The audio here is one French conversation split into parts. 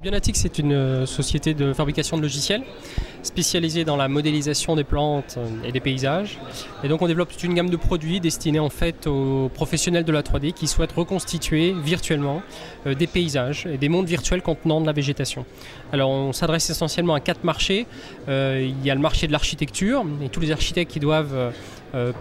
Bionatics est une société de fabrication de logiciels spécialisée dans la modélisation des plantes et des paysages. Et donc on développe toute une gamme de produits destinés en fait aux professionnels de la 3D qui souhaitent reconstituer virtuellement des paysages et des mondes virtuels contenant de la végétation. Alors on s'adresse essentiellement à 4 marchés. Il y a le marché de l'architecture et tous les architectes qui doivent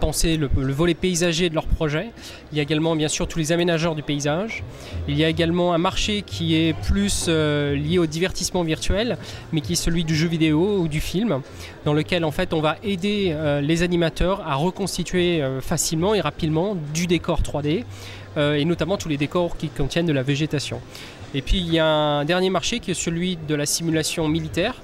penser le volet paysager de leur projet. Il y a également bien sûr tous les aménageurs du paysage. Il y a également un marché qui est plus lié au divertissement virtuel, mais qui est celui du jeu vidéo ou du film, dans lequel en fait on va aider les animateurs à reconstituer facilement et rapidement du décor 3D et notamment tous les décors qui contiennent de la végétation. Et puis il y a un dernier marché qui est celui de la simulation militaire,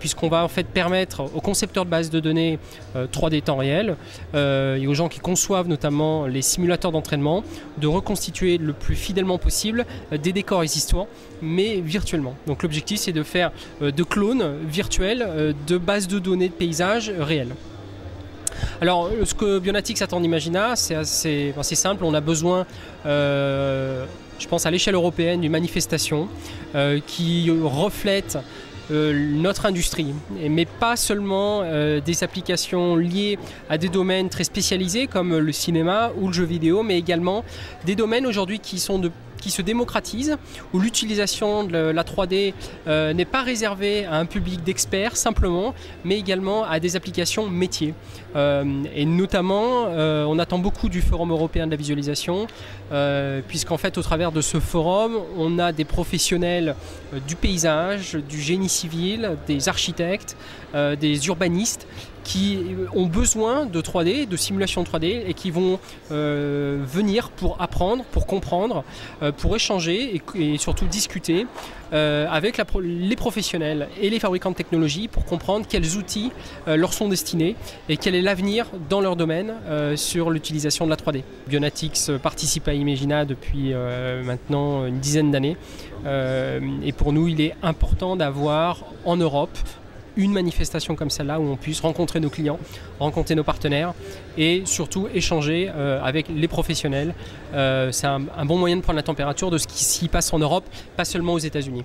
puisqu'on va en fait permettre aux concepteurs de bases de données 3D temps réel et aux gens qui conçoivent notamment les simulateurs d'entraînement de reconstituer le plus fidèlement possible des décors existants, mais virtuellement. Donc l'objectif c'est de faire de clones virtuels de bases de données de paysages réels. Alors, ce que Bionatics attend d'Imagina, c'est assez simple. On a besoin, je pense à l'échelle européenne, d'une manifestation qui reflète notre industrie, mais pas seulement des applications liées à des domaines très spécialisés comme le cinéma ou le jeu vidéo, mais également des domaines aujourd'hui qui se démocratisent, où l'utilisation de la 3D n'est pas réservée à un public d'experts simplement, mais également à des applications métiers. Et notamment, on attend beaucoup du Forum européen de la visualisation, puisqu'en fait, au travers de ce forum, on a des professionnels du paysage, du génie civil, des architectes, des urbanistes, qui ont besoin de 3D, de simulation 3D et qui vont venir pour apprendre, pour comprendre, pour échanger et surtout discuter avec les professionnels et les fabricants de technologies pour comprendre quels outils leur sont destinés et quel est l'avenir dans leur domaine sur l'utilisation de la 3D. Bionatics participe à Imagina depuis maintenant une dizaine d'années et pour nous il est important d'avoir en Europe une manifestation comme celle-là où on puisse rencontrer nos clients, rencontrer nos partenaires et surtout échanger avec les professionnels. C'est un bon moyen de prendre la température de ce qui s'y passe en Europe, pas seulement aux États-Unis.